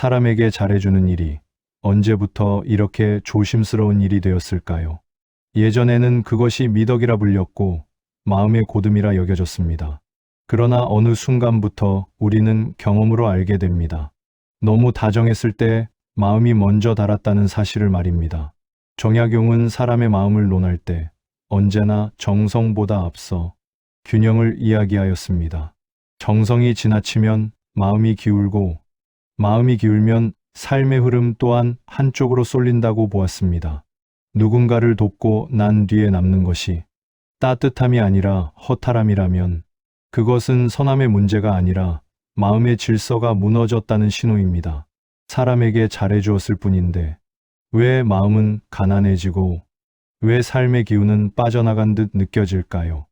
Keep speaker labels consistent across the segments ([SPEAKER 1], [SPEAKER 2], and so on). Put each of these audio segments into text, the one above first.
[SPEAKER 1] 사람에게 잘해주는 일이 언제부터 이렇게 조심스러운 일이 되었을까요? 예전에는 그것이 미덕이라 불렸고 마음의 고듬이라 여겨졌습니다. 그러나 어느 순간부터 우리는 경험으로 알게 됩니다. 너무 다정했을 때 마음이 먼저 닳았다는 사실을 말입니다. 정약용은 사람의 마음을 논할 때 언제나 정성보다 앞서 균형을 이야기하였습니다. 정성이 지나치면 마음이 기울고 마음이 기울면 삶의 흐름 또한 한쪽으로 쏠린다고 보았습니다. 누군가를 돕고 난 뒤에 남는 것이 따뜻함이 아니라 허탈함이라면 그것은 선함의 문제가 아니라 마음의 질서가 무너졌다는 신호입니다. 사람에게 잘해주었을 뿐인데 왜 마음은 가난해지고 왜 삶의 기운은 빠져나간 듯 느껴질까요?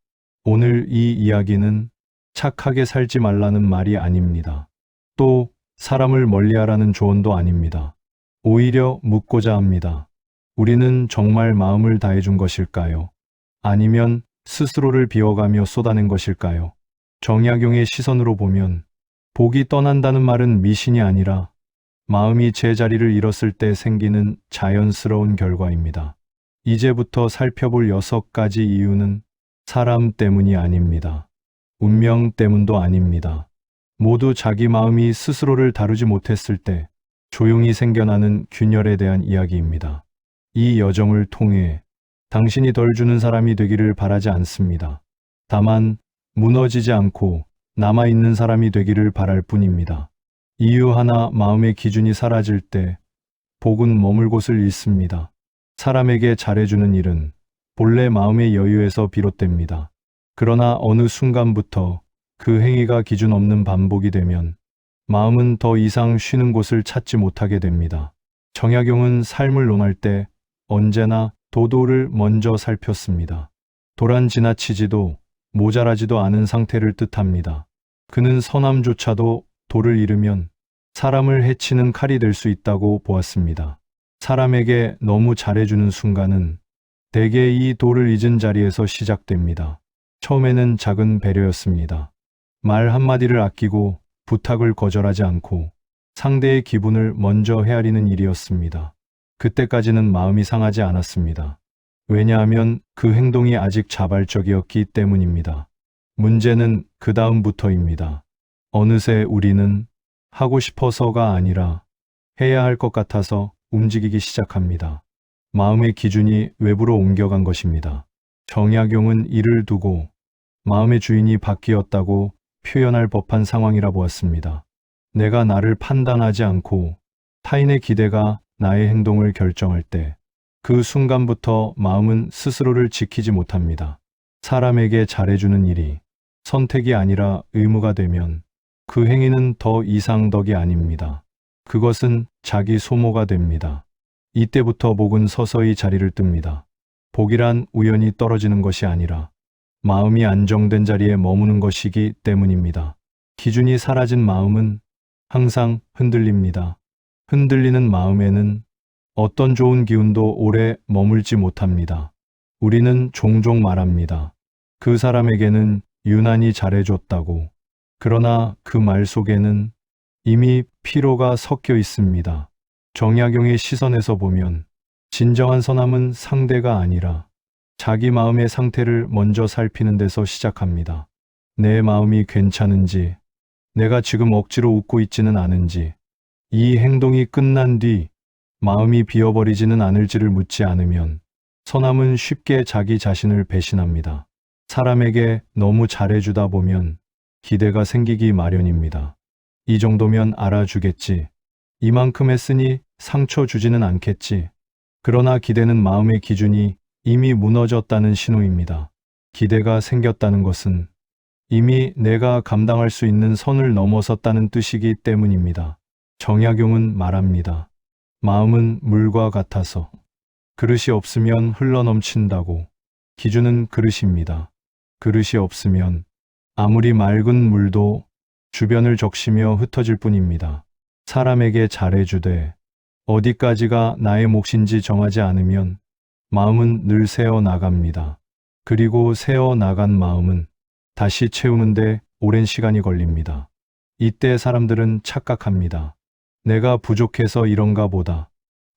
[SPEAKER 1] 오늘 이 이야기는 착하게 살지 말라는 말이 아닙니다. 또 사람을 멀리하라는 조언도 아닙니다. 오히려 묻고자 합니다. 우리는 정말 마음을 다해준 것일까요? 아니면 스스로를 비워가며 쏟아낸 것일까요? 정약용의 시선으로 보면 복이 떠난다는 말은 미신이 아니라 마음이 제자리를 잃었을 때 생기는 자연스러운 결과입니다. 이제부터 살펴볼 6가지 이유는 사람 때문이 아닙니다. 운명 때문도 아닙니다. 모두 자기 마음이 스스로를 다루지 못했을 때 조용히 생겨나는 균열에 대한 이야기입니다. 이 여정을 통해 당신이 덜 주는 사람이 되기를 바라지 않습니다. 다만 무너지지 않고 남아있는 사람이 되기를 바랄 뿐입니다. 이유 하나, 마음의 기준이 사라질 때 복은 머물 곳을 잃습니다. 사람에게 잘해주는 일은 본래 마음의 여유에서 비롯됩니다. 그러나 어느 순간부터 그 행위가 기준 없는 반복이 되면 마음은 더 이상 쉬는 곳을 찾지 못하게 됩니다. 정약용은 삶을 논할 때 언제나 도도를 먼저 살폈습니다. 도란 지나치지도 모자라지도 않은 상태를 뜻합니다. 그는 선함조차도 도를 잃으면 사람을 해치는 칼이 될 수 있다고 보았습니다. 사람에게 너무 잘해주는 순간은 대개 이 도를 잊은 자리에서 시작됩니다. 처음에는 작은 배려였습니다. 말 한마디를 아끼고 부탁을 거절하지 않고 상대의 기분을 먼저 헤아리는 일이었습니다. 그때까지는 마음이 상하지 않았습니다. 왜냐하면 그 행동이 아직 자발적이었기 때문입니다. 문제는 그 다음부터입니다. 어느새 우리는 하고 싶어서가 아니라 해야 할 것 같아서 움직이기 시작합니다. 마음의 기준이 외부로 옮겨간 것입니다. 정약용은 이를 두고 마음의 주인이 바뀌었다고 표현할 법한 상황이라 보았습니다. 내가 나를 판단하지 않고 타인의 기대가 나의 행동을 결정할 때 그 순간부터 마음은 스스로를 지키지 못합니다. 사람에게 잘해주는 일이 선택이 아니라 의무가 되면 그 행위는 더 이상 덕이 아닙니다. 그것은 자기 소모가 됩니다. 이때부터 복은 서서히 자리를 뜹니다. 복이란 우연히 떨어지는 것이 아니라 마음이 안정된 자리에 머무는 것이기 때문입니다. 기준이 사라진 마음은 항상 흔들립니다. 흔들리는 마음에는 어떤 좋은 기운도 오래 머물지 못합니다. 우리는 종종 말합니다. 그 사람에게는 유난히 잘해줬다고. 그러나 그 말 속에는 이미 피로가 섞여 있습니다. 정약용의 시선에서 보면 진정한 선함은 상대가 아니라 자기 마음의 상태를 먼저 살피는 데서 시작합니다. 내 마음이 괜찮은지, 내가 지금 억지로 웃고 있지는 않은지, 이 행동이 끝난 뒤 마음이 비어버리지는 않을지를 묻지 않으면 선함은 쉽게 자기 자신을 배신합니다. 사람에게 너무 잘해주다 보면 기대가 생기기 마련입니다. 이 정도면 알아주겠지. 이만큼 했으니 상처 주지는 않겠지. 그러나 기대는 마음의 기준이 이미 무너졌다는 신호입니다. 기대가 생겼다는 것은 이미 내가 감당할 수 있는 선을 넘어섰다는 뜻이기 때문입니다. 정약용은 말합니다. 마음은 물과 같아서 그릇이 없으면 흘러넘친다고. 기준은 그릇입니다. 그릇이 없으면 아무리 맑은 물도 주변을 적시며 흩어질 뿐입니다. 사람에게 잘해주되 어디까지가 나의 몫인지 정하지 않으면 마음은 늘 새어 나갑니다. 그리고 새어 나간 마음은 다시 채우는데 오랜 시간이 걸립니다. 이때 사람들은 착각합니다. 내가 부족해서 이런가 보다.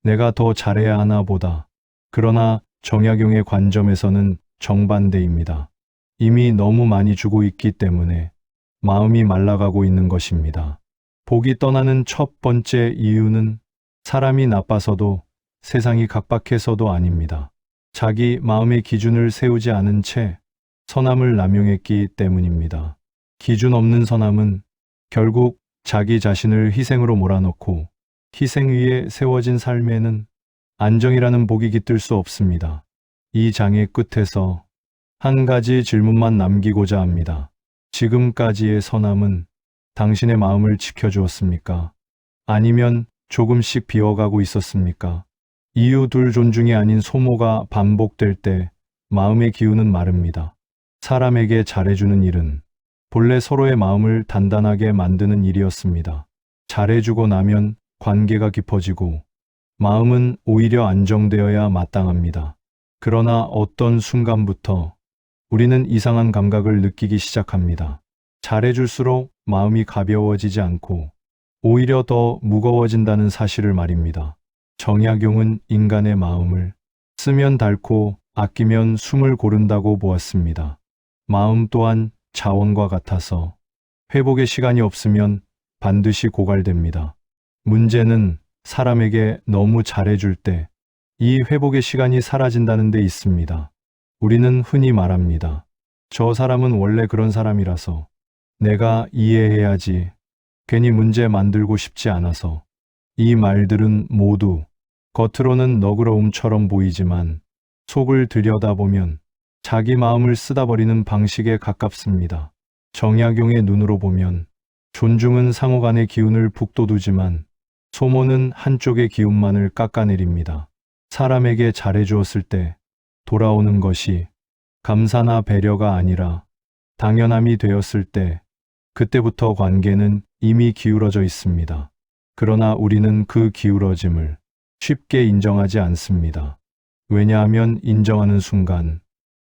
[SPEAKER 1] 내가 더 잘해야 하나 보다. 그러나 정약용의 관점에서는 정반대입니다. 이미 너무 많이 주고 있기 때문에 마음이 말라가고 있는 것입니다. 복이 떠나는 첫 번째 이유는 사람이 나빠서도 세상이 각박해서도 아닙니다. 자기 마음의 기준을 세우지 않은 채 선함을 남용했기 때문입니다. 기준 없는 선함은 결국 자기 자신을 희생으로 몰아넣고 희생 위에 세워진 삶에는 안정이라는 복이 깃들 수 없습니다. 이 장의 끝에서 한 가지 질문만 남기고자 합니다. 지금까지의 선함은 당신의 마음을 지켜주었습니까? 아니면 조금씩 비워가고 있었습니까? 이유 둘 존중이 아닌 소모가 반복될 때 마음의 기운은 마릅니다. 사람에게 잘해주는 일은 본래 서로의 마음을 단단하게 만드는 일이었습니다. 잘해주고 나면 관계가 깊어지고 마음은 오히려 안정되어야 마땅합니다. 그러나 어떤 순간부터 우리는 이상한 감각을 느끼기 시작합니다. 잘해줄수록 마음이 가벼워지지 않고 오히려 더 무거워진다는 사실을 말입니다. 정약용은 인간의 마음을 쓰면 닳고 아끼면 숨을 고른다고 보았습니다. 마음 또한 자원과 같아서 회복의 시간이 없으면 반드시 고갈됩니다. 문제는 사람에게 너무 잘해줄 때 이 회복의 시간이 사라진다는 데 있습니다. 우리는 흔히 말합니다. 저 사람은 원래 그런 사람이라서 내가 이해해야지. 괜히 문제 만들고 싶지 않아서. 이 말들은 모두 겉으로는 너그러움처럼 보이지만 속을 들여다보면 자기 마음을 쓰다버리는 방식에 가깝습니다. 정약용의 눈으로 보면 존중은 상호 간의 기운을 북돋우지만 소모는 한쪽의 기운만을 깎아내립니다. 사람에게 잘해주었을 때 돌아오는 것이 감사나 배려가 아니라 당연함이 되었을 때 그때부터 관계는 이미 기울어져 있습니다. 그러나 우리는 그 기울어짐을 쉽게 인정하지 않습니다. 왜냐하면 인정하는 순간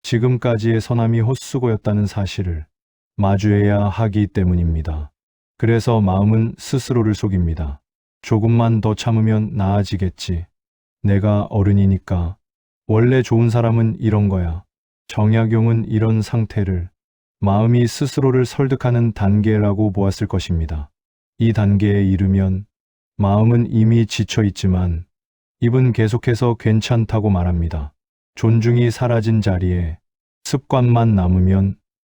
[SPEAKER 1] 지금까지의 선함이 헛수고였다는 사실을 마주해야 하기 때문입니다. 그래서 마음은 스스로를 속입니다. 조금만 더 참으면 나아지겠지. 내가 어른이니까. 원래 좋은 사람은 이런 거야. 정약용은 이런 상태를 마음이 스스로를 설득하는 단계라고 보았을 것입니다. 이 단계에 이르면 마음은 이미 지쳐 있지만 입은 계속해서 괜찮다고 말합니다. 존중이 사라진 자리에 습관만 남으면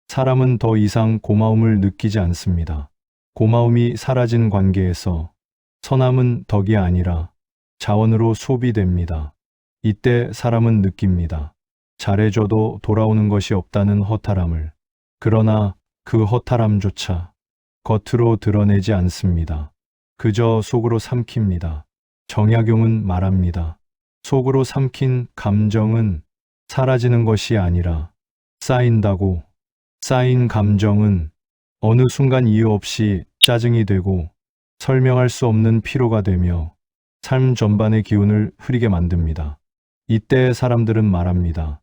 [SPEAKER 1] 사람은 더 이상 고마움을 느끼지 않습니다. 고마움이 사라진 관계에서 선함은 덕이 아니라 자원으로 소비됩니다. 이때 사람은 느낍니다. 잘해줘도 돌아오는 것이 없다는 허탈함을. 그러나 그 허탈함조차 겉으로 드러내지 않습니다. 그저 속으로 삼킵니다. 정약용은 말합니다. 속으로 삼킨 감정은 사라지는 것이 아니라 쌓인다고. 쌓인 감정은 어느 순간 이유 없이 짜증이 되고 설명할 수 없는 피로가 되며 삶 전반의 기운을 흐리게 만듭니다. 이때 사람들은 말합니다.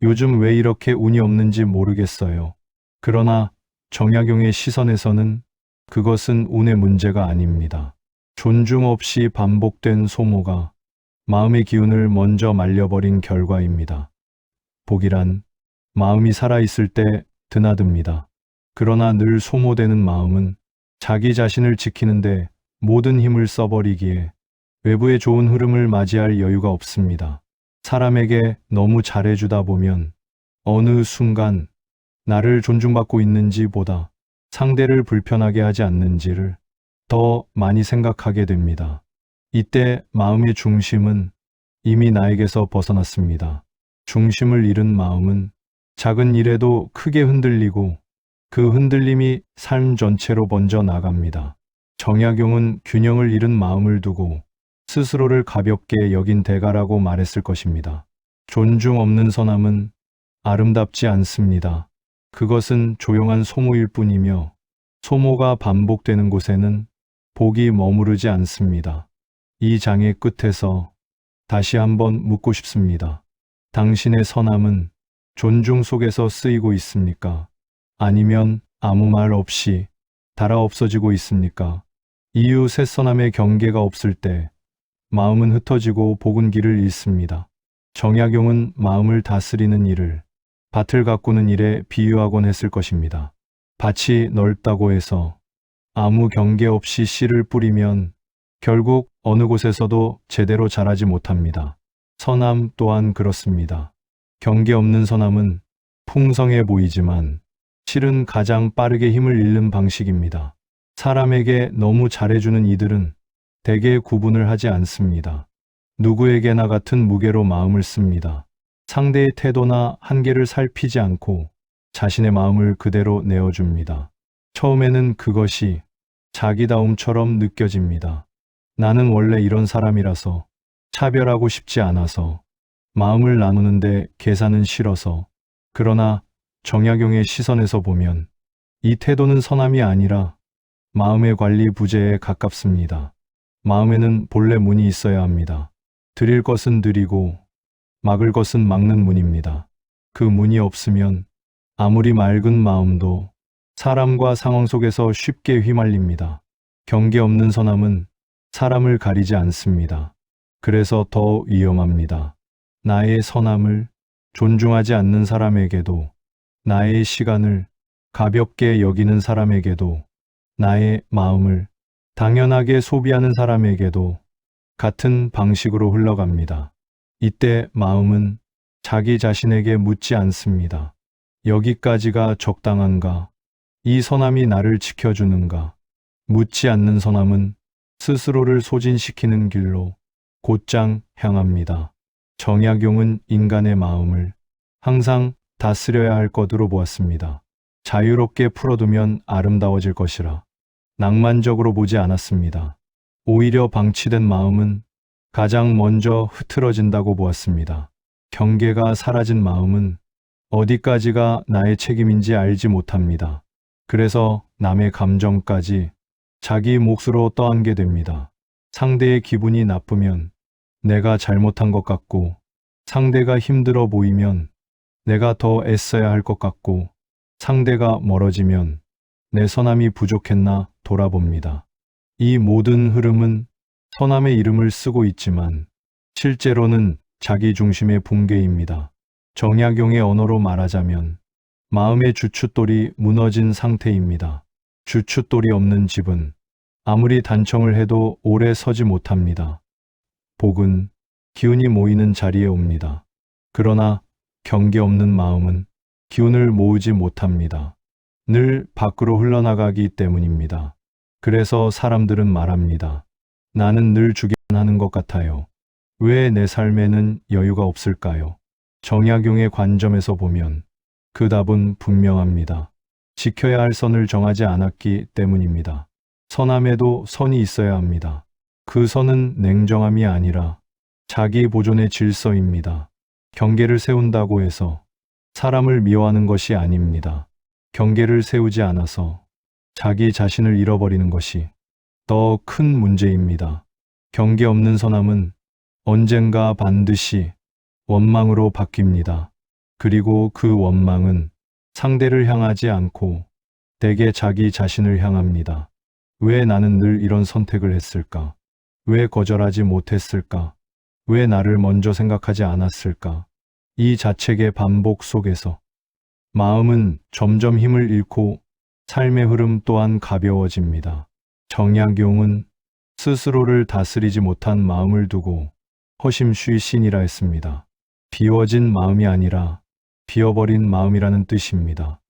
[SPEAKER 1] 요즘 왜 이렇게 운이 없는지 모르겠어요. 그러나 정약용의 시선에서는 그것은 운의 문제가 아닙니다. 존중 없이 반복된 소모가 마음의 기운을 먼저 말려버린 결과입니다. 복이란 마음이 살아있을 때 드나듭니다. 그러나 늘 소모되는 마음은 자기 자신을 지키는데 모든 힘을 써버리기에 외부의 좋은 흐름을 맞이할 여유가 없습니다. 사람에게 너무 잘해주다 보면 어느 순간 나를 존중받고 있는지 보다 상대를 불편하게 하지 않는지를 더 많이 생각하게 됩니다. 이때 마음의 중심은 이미 나에게서 벗어났습니다. 중심을 잃은 마음은 작은 일에도 크게 흔들리고 그 흔들림이 삶 전체로 번져 나갑니다. 정약용은 균형을 잃은 마음을 두고 스스로를 가볍게 여긴 대가라고 말했을 것입니다. 존중 없는 선함은 아름답지 않습니다. 그것은 조용한 소모일 뿐이며 소모가 반복되는 곳에는 복이 머무르지 않습니다. 이 장의 끝에서 다시 한번 묻고 싶습니다. 당신의 선함은 존중 속에서 쓰이고 있습니까? 아니면 아무 말 없이 달아 없어지고 있습니까? 이유 셋선함의 경계가 없을 때 마음은 흩어지고 복은 길을 잃습니다. 정약용은 마음을 다스리는 일을 밭을 가꾸는 일에 비유하곤 했을 것입니다. 밭이 넓다고 해서 아무 경계 없이 씨를 뿌리면 결국 어느 곳에서도 제대로 자라지 못합니다. 선함 또한 그렇습니다. 경계 없는 선함은 풍성해 보이지만 실은 가장 빠르게 힘을 잃는 방식입니다. 사람에게 너무 잘해주는 이들은 대개 구분을 하지 않습니다. 누구에게나 같은 무게로 마음을 씁니다. 상대의 태도나 한계를 살피지 않고 자신의 마음을 그대로 내어줍니다. 처음에는 그것이 자기다움처럼 느껴집니다. 나는 원래 이런 사람이라서, 차별하고 싶지 않아서, 마음을 나누는데 계산은 싫어서. 그러나 정약용의 시선에서 보면 이 태도는 선함이 아니라 마음의 관리 부재에 가깝습니다. 마음에는 본래 문이 있어야 합니다. 드릴 것은 드리고 막을 것은 막는 문입니다. 그 문이 없으면 아무리 맑은 마음도 사람과 상황 속에서 쉽게 휘말립니다. 경계 없는 선함은 사람을 가리지 않습니다. 그래서 더 위험합니다. 나의 선함을 존중하지 않는 사람에게도, 나의 시간을 가볍게 여기는 사람에게도, 나의 마음을 당연하게 소비하는 사람에게도 같은 방식으로 흘러갑니다. 이때 마음은 자기 자신에게 묻지 않습니다. 여기까지가 적당한가? 이 선함이 나를 지켜주는가? 묻지 않는 선함은 스스로를 소진시키는 길로 곧장 향합니다. 정약용은 인간의 마음을 항상 다스려야 할 것으로 보았습니다. 자유롭게 풀어두면 아름다워질 것이라 낭만적으로 보지 않았습니다. 오히려 방치된 마음은 가장 먼저 흐트러진다고 보았습니다. 경계가 사라진 마음은 어디까지가 나의 책임인지 알지 못합니다. 그래서 남의 감정까지 자기 몫으로 떠안게 됩니다. 상대의 기분이 나쁘면 내가 잘못한 것 같고, 상대가 힘들어 보이면 내가 더 애써야 할 것 같고, 상대가 멀어지면 내 선함이 부족했나 돌아봅니다. 이 모든 흐름은 선함의 이름을 쓰고 있지만 실제로는 자기 중심의 붕괴입니다. 정약용의 언어로 말하자면 마음의 주춧돌이 무너진 상태입니다. 주춧돌이 없는 집은 아무리 단청을 해도 오래 서지 못합니다. 복은 기운이 모이는 자리에 옵니다. 그러나 경계 없는 마음은 기운을 모으지 못합니다. 늘 밖으로 흘러나가기 때문입니다. 그래서 사람들은 말합니다. 나는 늘 주기만 하는 것 같아요. 왜 내 삶에는 여유가 없을까요? 정약용의 관점에서 보면 그 답은 분명합니다. 지켜야 할 선을 정하지 않았기 때문입니다. 선함에도 선이 있어야 합니다. 그 선은 냉정함이 아니라 자기 보존의 질서입니다. 경계를 세운다고 해서 사람을 미워하는 것이 아닙니다. 경계를 세우지 않아서 자기 자신을 잃어버리는 것이 더 큰 문제입니다. 경계 없는 선함은 언젠가 반드시 원망으로 바뀝니다. 그리고 그 원망은 상대를 향하지 않고 대개 자기 자신을 향합니다. 왜 나는 늘 이런 선택을 했을까? 왜 거절하지 못했을까? 왜 나를 먼저 생각하지 않았을까? 이 자책의 반복 속에서 마음은 점점 힘을 잃고 삶의 흐름 또한 가벼워집니다. 정약용은 스스로를 다스리지 못한 마음을 두고 허심쉬신이라 했습니다. 비워진 마음이 아니라 비어버린 마음이라는 뜻입니다.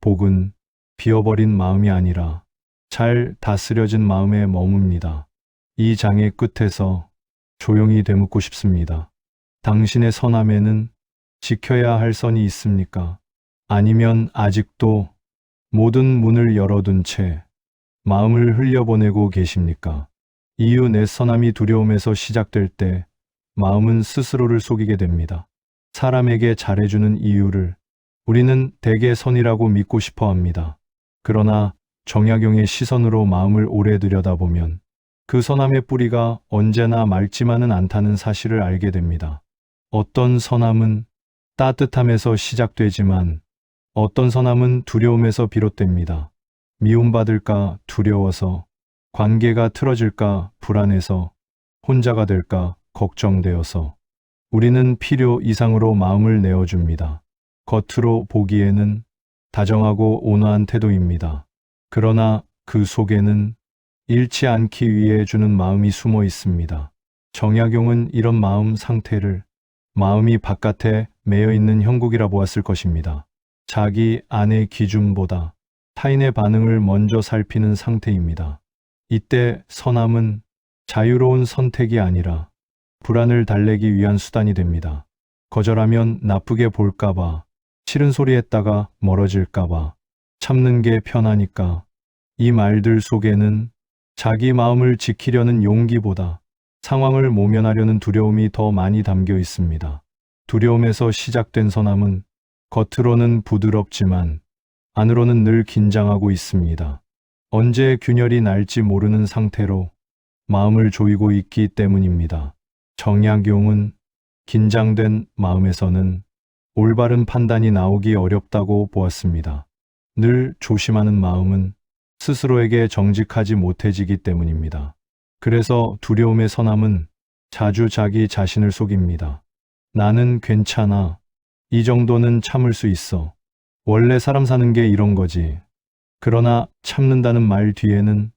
[SPEAKER 1] 복은 비어버린 마음이 아니라 잘 다스려진 마음에 머뭅니다. 이 장의 끝에서 조용히 되묻고 싶습니다. 당신의 선함에는 지켜야 할 선이 있습니까? 아니면 아직도 모든 문을 열어둔 채 마음을 흘려보내고 계십니까? 이유 내 선함이 두려움에서 시작될 때 마음은 스스로를 속이게 됩니다. 사람에게 잘해주는 이유를 우리는 대개 선이라고 믿고 싶어 합니다. 그러나 정약용의 시선으로 마음을 오래 들여다보면 그 선함의 뿌리가 언제나 맑지만은 않다는 사실을 알게 됩니다. 어떤 선함은 따뜻함에서 시작되지만 어떤 선함은 두려움에서 비롯됩니다. 미움받을까 두려워서, 관계가 틀어질까 불안해서, 혼자가 될까 걱정되어서 우리는 필요 이상으로 마음을 내어줍니다. 겉으로 보기에는 다정하고 온화한 태도입니다. 그러나 그 속에는 잃지 않기 위해 주는 마음이 숨어 있습니다. 정약용은 이런 마음 상태를 마음이 바깥에 매여 있는 형국이라 보았을 것입니다. 자기 안의 기준보다 타인의 반응을 먼저 살피는 상태입니다. 이때 선함은 자유로운 선택이 아니라 불안을 달래기 위한 수단이 됩니다. 거절하면 나쁘게 볼까봐, 싫은 소리 했다가 멀어질까봐, 참는 게 편하니까, 이 말들 속에는 자기 마음을 지키려는 용기보다 상황을 모면하려는 두려움이 더 많이 담겨 있습니다. 두려움에서 시작된 선함은 겉으로는 부드럽지만 안으로는 늘 긴장하고 있습니다. 언제 균열이 날지 모르는 상태로 마음을 조이고 있기 때문입니다. 정약용은 긴장된 마음에서는 올바른 판단이 나오기 어렵다고 보았습니다. 늘 조심하는 마음은 스스로에게 정직하지 못해지기 때문입니다. 그래서 두려움의 선함은 자주 자기 자신을 속입니다. 나는 괜찮아. 이 정도는 참을 수 있어. 원래 사람 사는 게 이런 거지. 그러나 참는다는 말 뒤에는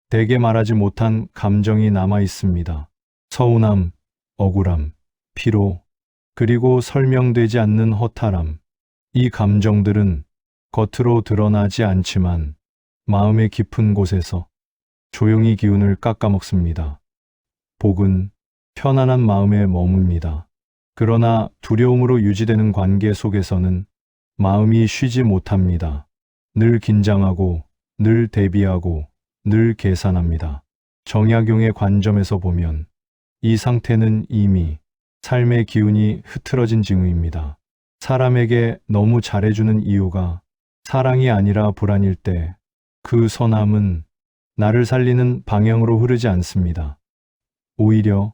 [SPEAKER 1] 대개 말하지 못한 감정이 남아 있습니다. 서운함, 억울함, 피로, 그리고 설명되지 않는 허탈함. 이 감정들은 겉으로 드러나지 않지만 마음의 깊은 곳에서 조용히 기운을 깎아먹습니다. 복은 편안한 마음에 머뭅니다. 그러나 두려움으로 유지되는 관계 속에서는 마음이 쉬지 못합니다. 늘 긴장하고, 늘 대비하고, 늘 계산합니다. 정약용의 관점에서 보면 이 상태는 이미 삶의 기운이 흐트러진 징후입니다. 사람에게 너무 잘해주는 이유가 사랑이 아니라 불안일 때 그 선함은 나를 살리는 방향으로 흐르지 않습니다. 오히려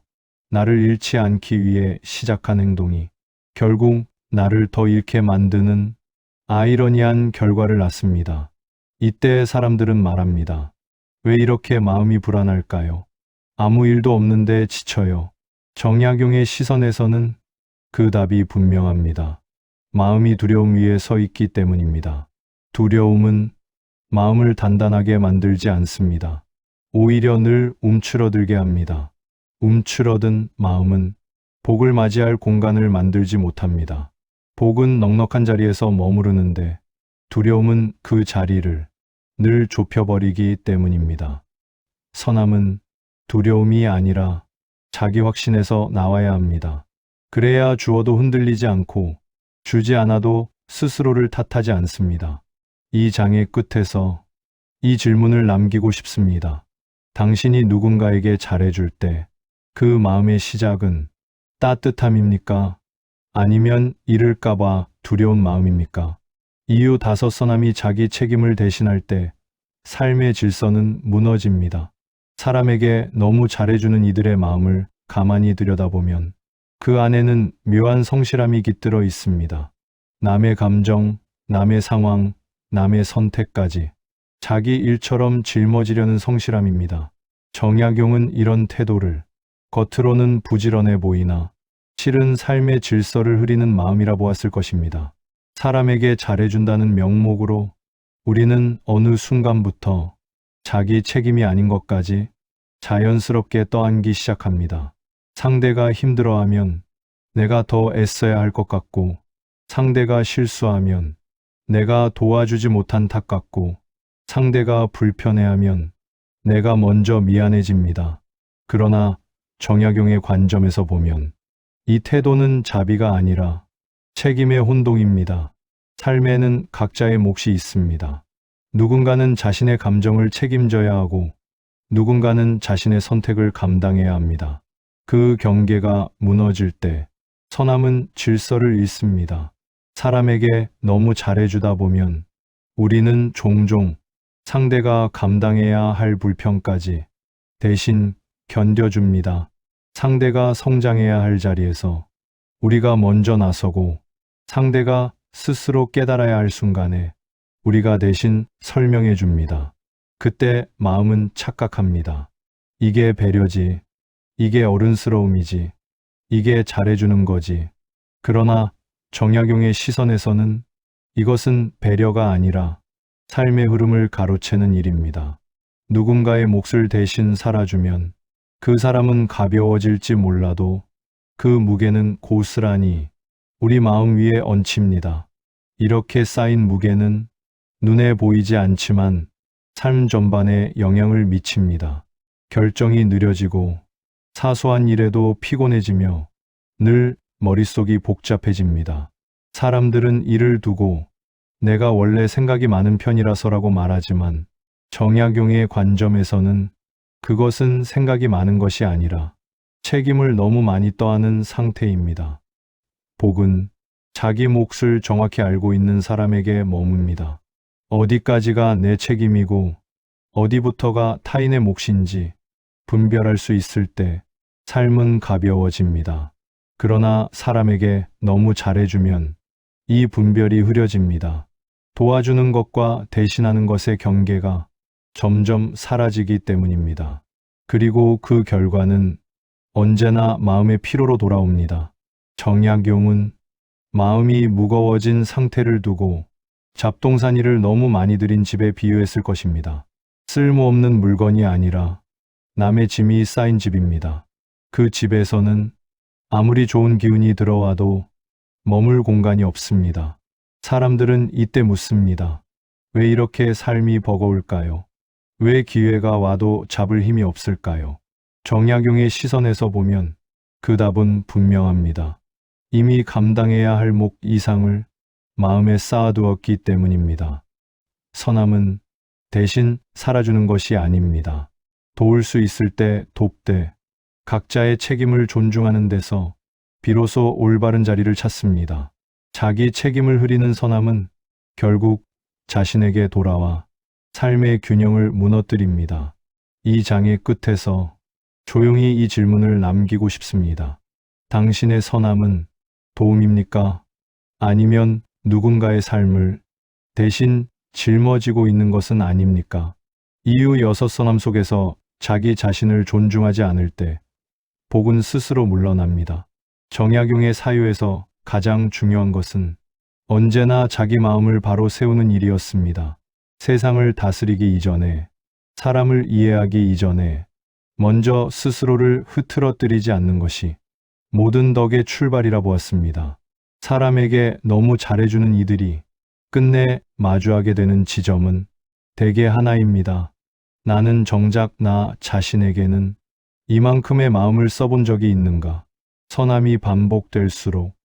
[SPEAKER 1] 나를 잃지 않기 위해 시작한 행동이 결국 나를 더 잃게 만드는 아이러니한 결과를 낳습니다. 이때 사람들은 말합니다. 왜 이렇게 마음이 불안할까요? 아무 일도 없는데 지쳐요. 정약용의 시선에서는 그 답이 분명합니다. 마음이 두려움 위에 서 있기 때문입니다. 두려움은 마음을 단단하게 만들지 않습니다. 오히려 늘 움츠러들게 합니다. 움츠러든 마음은 복을 맞이할 공간을 만들지 못합니다. 복은 넉넉한 자리에서 머무르는데 두려움은 그 자리를 늘 좁혀버리기 때문입니다. 선함은 두려움이 아니라 자기 확신에서 나와야 합니다. 그래야 주어도 흔들리지 않고 주지 않아도 스스로를 탓하지 않습니다. 이 장의 끝에서 이 질문을 남기고 싶습니다. 당신이 누군가에게 잘해줄 때 그 마음의 시작은 따뜻함입니까? 아니면 잃을까봐 두려운 마음입니까? 이유 5 선함이 자기 책임을 대신할 때 삶의 질서는 무너집니다. 사람에게 너무 잘해주는 이들의 마음을 가만히 들여다보면 그 안에는 묘한 성실함이 깃들어 있습니다. 남의 감정, 남의 상황, 남의 선택까지 자기 일처럼 짊어지려는 성실함입니다. 정약용은 이런 태도를 겉으로는 부지런해 보이나 실은 삶의 질서를 흐리는 마음이라 보았을 것입니다. 사람에게 잘해준다는 명목으로 우리는 어느 순간부터 자기 책임이 아닌 것까지 자연스럽게 떠안기 시작합니다. 상대가 힘들어하면 내가 더 애써야 할 것 같고, 상대가 실수하면 내가 도와주지 못한 탓 같고, 상대가 불편해하면 내가 먼저 미안해집니다. 그러나 정약용의 관점에서 보면 이 태도는 자비가 아니라 책임의 혼동입니다. 삶에는 각자의 몫이 있습니다. 누군가는 자신의 감정을 책임져야 하고 누군가는 자신의 선택을 감당해야 합니다. 그 경계가 무너질 때 선함은 질서를 잃습니다. 사람에게 너무 잘해주다 보면 우리는 종종 상대가 감당해야 할 불평까지 대신 견뎌줍니다. 상대가 성장해야 할 자리에서 우리가 먼저 나서고 상대가 스스로 깨달아야 할 순간에 우리가 대신 설명해 줍니다. 그때 마음은 착각합니다. 이게 배려지. 이게 어른스러움이지. 이게 잘해주는 거지. 그러나 정약용의 시선에서는 이것은 배려가 아니라 삶의 흐름을 가로채는 일입니다. 누군가의 몫을 대신 살아주면 그 사람은 가벼워질지 몰라도 그 무게는 고스란히 우리 마음 위에 얹힙니다. 이렇게 쌓인 무게는 눈에 보이지 않지만 삶 전반에 영향을 미칩니다. 결정이 느려지고 사소한 일에도 피곤해지며 늘 머릿속이 복잡해집니다. 사람들은 일을 두고 내가 원래 생각이 많은 편이라서라고 말하지만 정약용의 관점에서는 그것은 생각이 많은 것이 아니라 책임을 너무 많이 떠안은 상태입니다. 복은 자기 몫을 정확히 알고 있는 사람에게 머뭅니다. 어디까지가 내 책임이고 어디부터가 타인의 몫인지 분별할 수 있을 때 삶은 가벼워집니다. 그러나 사람에게 너무 잘해주면 이 분별이 흐려집니다. 도와주는 것과 대신하는 것의 경계가 점점 사라지기 때문입니다. 그리고 그 결과는 언제나 마음의 피로로 돌아옵니다. 정약용은 마음이 무거워진 상태를 두고 잡동사니를 너무 많이 들인 집에 비유했을 것입니다. 쓸모없는 물건이 아니라 남의 짐이 쌓인 집입니다. 그 집에서는 아무리 좋은 기운이 들어와도 머물 공간이 없습니다. 사람들은 이때 묻습니다. 왜 이렇게 삶이 버거울까요? 왜 기회가 와도 잡을 힘이 없을까요? 정약용의 시선에서 보면 그 답은 분명합니다. 이미 감당해야 할 몫 이상을 마음에 쌓아두었기 때문입니다. 선함은 대신 살아주는 것이 아닙니다. 도울 수 있을 때 돕되 각자의 책임을 존중하는 데서 비로소 올바른 자리를 찾습니다. 자기 책임을 흐리는 선함은 결국 자신에게 돌아와 삶의 균형을 무너뜨립니다. 이 장의 끝에서 조용히 이 질문을 남기고 싶습니다. 당신의 선함은 도움입니까? 아니면 누군가의 삶을 대신 짊어지고 있는 것은 아닙니까? 이유 6 선함 속에서 자기 자신을 존중하지 않을 때 복은 스스로 물러납니다. 정약용의 사유에서 가장 중요한 것은 언제나 자기 마음을 바로 세우는 일이었습니다. 세상을 다스리기 이전에, 사람을 이해하기 이전에 먼저 스스로를 흐트러뜨리지 않는 것이 모든 덕의 출발이라 보았습니다. 사람에게 너무 잘해주는 이들이 끝내 마주하게 되는 지점은 대개 하나입니다. 나는 정작 나 자신에게는 이만큼의 마음을 써본 적이 있는가? 선함이 반복될수록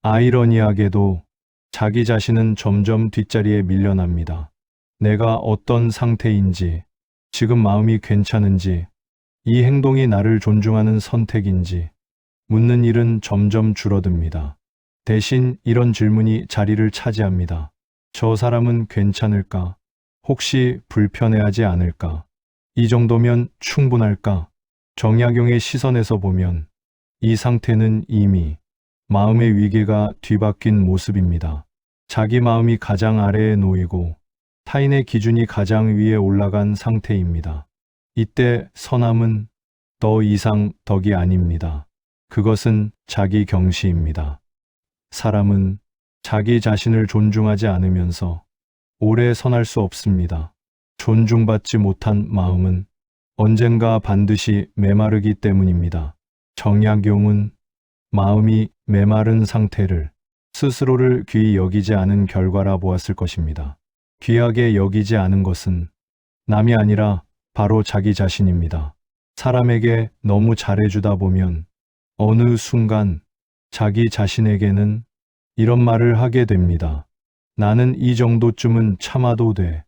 [SPEAKER 1] 아이러니하게도 자기 자신은 점점 뒷자리에 밀려납니다. 내가 어떤 상태인지, 지금 마음이 괜찮은지, 이 행동이 나를 존중하는 선택인지 묻는 일은 점점 줄어듭니다. 대신 이런 질문이 자리를 차지합니다. 저 사람은 괜찮을까? 혹시 불편해하지 않을까? 이 정도면 충분할까? 정약용의 시선에서 보면 이 상태는 이미 마음의 위계가 뒤바뀐 모습입니다. 자기 마음이 가장 아래에 놓이고 타인의 기준이 가장 위에 올라간 상태입니다. 이때 선함은 더 이상 덕이 아닙니다. 그것은 자기 경시입니다. 사람은 자기 자신을 존중하지 않으면서 오래 선할 수 없습니다. 존중받지 못한 마음은 언젠가 반드시 메마르기 때문입니다. 정약용은 마음이 메마른 상태를 스스로를 귀히 여기지 않은 결과라 보았을 것입니다. 귀하게 여기지 않은 것은 남이 아니라 바로 자기 자신입니다. 사람에게 너무 잘해주다 보면 어느 순간 자기 자신에게는 이런 말을 하게 됩니다. 나는 이 정도쯤은 참아도 돼.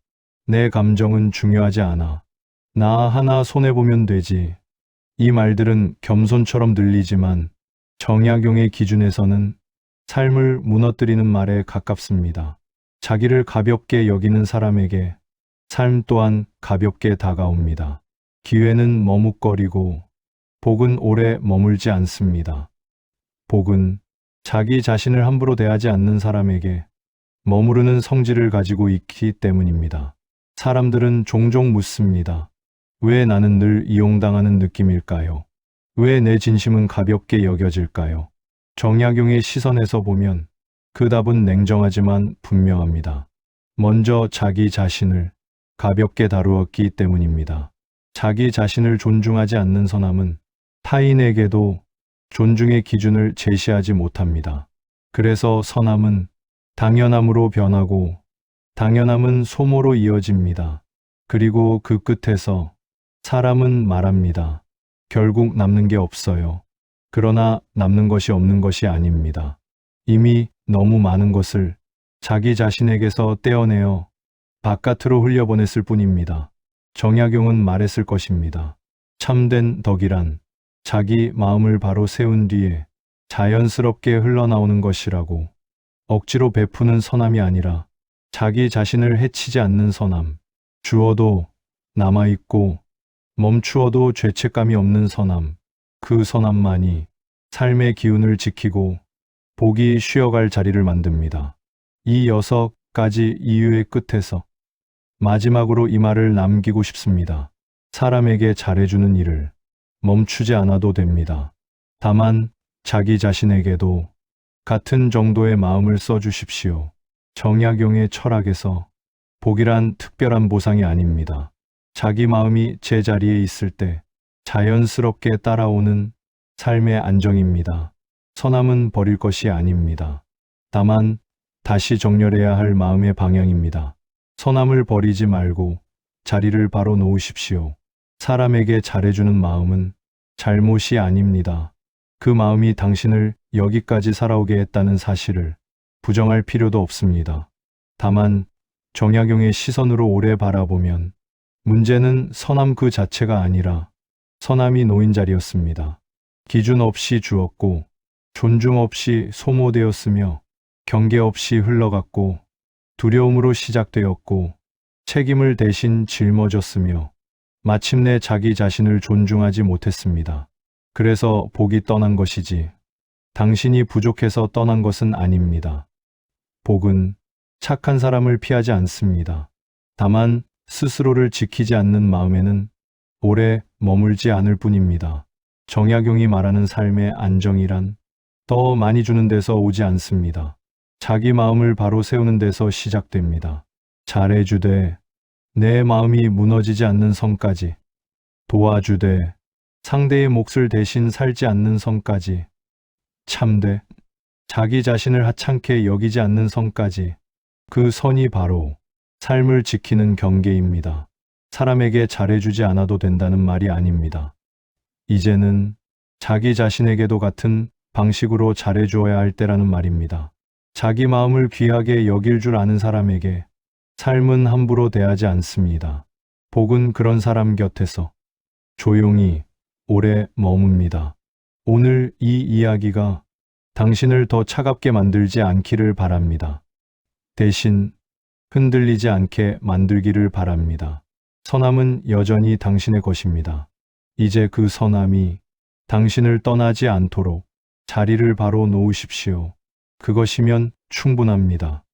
[SPEAKER 1] 내 감정은 중요하지 않아. 나 하나 손해보면 되지. 이 말들은 겸손처럼 들리지만 정약용의 기준에서는 삶을 무너뜨리는 말에 가깝습니다. 자기를 가볍게 여기는 사람에게 삶 또한 가볍게 다가옵니다. 기회는 머뭇거리고 복은 오래 머물지 않습니다. 복은 자기 자신을 함부로 대하지 않는 사람에게 머무르는 성질을 가지고 있기 때문입니다. 사람들은 종종 묻습니다. 왜 나는 늘 이용당하는 느낌일까요? 왜 내 진심은 가볍게 여겨질까요? 정약용의 시선에서 보면 그 답은 냉정하지만 분명합니다. 먼저 자기 자신을 가볍게 다루었기 때문입니다. 자기 자신을 존중하지 않는 선함은 타인에게도 존중의 기준을 제시하지 못합니다. 그래서 선함은 당연함으로 변하고 당연함은 소모로 이어집니다. 그리고 그 끝에서 사람은 말합니다. 결국 남는 게 없어요. 그러나 남는 것이 없는 것이 아닙니다. 이미 너무 많은 것을 자기 자신에게서 떼어내어 바깥으로 흘려보냈을 뿐입니다. 정약용은 말했을 것입니다. 참된 덕이란 자기 마음을 바로 세운 뒤에 자연스럽게 흘러나오는 것이라고. 억지로 베푸는 선함이 아니라 자기 자신을 해치지 않는 선함. 주어도 남아있고 멈추어도 죄책감이 없는 선함. 그 선함만이 삶의 기운을 지키고 복이 쉬어갈 자리를 만듭니다. 이 6가지 이유의 끝에서 마지막으로 이 말을 남기고 싶습니다. 사람에게 잘해주는 일을 멈추지 않아도 됩니다. 다만 자기 자신에게도 같은 정도의 마음을 써주십시오. 정약용의 철학에서 복이란 특별한 보상이 아닙니다. 자기 마음이 제자리에 있을 때 자연스럽게 따라오는 삶의 안정입니다. 선함은 버릴 것이 아닙니다. 다만 다시 정렬해야 할 마음의 방향입니다. 선함을 버리지 말고 자리를 바로 놓으십시오. 사람에게 잘해주는 마음은 잘못이 아닙니다. 그 마음이 당신을 여기까지 살아오게 했다는 사실을 부정할 필요도 없습니다. 다만 정약용의 시선으로 오래 바라보면 문제는 선함 그 자체가 아니라 선함이 놓인 자리였습니다. 기준 없이 주었고 존중 없이 소모되었으며 경계 없이 흘러갔고 두려움으로 시작되었고 책임을 대신 짊어졌으며 마침내 자기 자신을 존중하지 못했습니다. 그래서 복이 떠난 것이지 당신이 부족해서 떠난 것은 아닙니다. 복은 착한 사람을 피하지 않습니다. 다만 스스로를 지키지 않는 마음에는 오래 머물지 않을 뿐입니다. 정약용이 말하는 삶의 안정이란 더 많이 주는 데서 오지 않습니다. 자기 마음을 바로 세우는 데서 시작됩니다. 잘해주되 내 마음이 무너지지 않는 선까지, 도와주되 상대의 몫을 대신 살지 않는 선까지, 참되 자기 자신을 하찮게 여기지 않는 선까지, 그 선이 바로 삶을 지키는 경계입니다. 사람에게 잘해주지 않아도 된다는 말이 아닙니다. 이제는 자기 자신에게도 같은 방식으로 잘해주어야 할 때라는 말입니다. 자기 마음을 귀하게 여길 줄 아는 사람에게 삶은 함부로 대하지 않습니다. 복은 그런 사람 곁에서 조용히 오래 머뭅니다. 오늘 이 이야기가 당신을 더 차갑게 만들지 않기를 바랍니다. 대신 흔들리지 않게 만들기를 바랍니다. 선함은 여전히 당신의 것입니다. 이제 그 선함이 당신을 떠나지 않도록 자리를 바로 놓으십시오. 그것이면 충분합니다.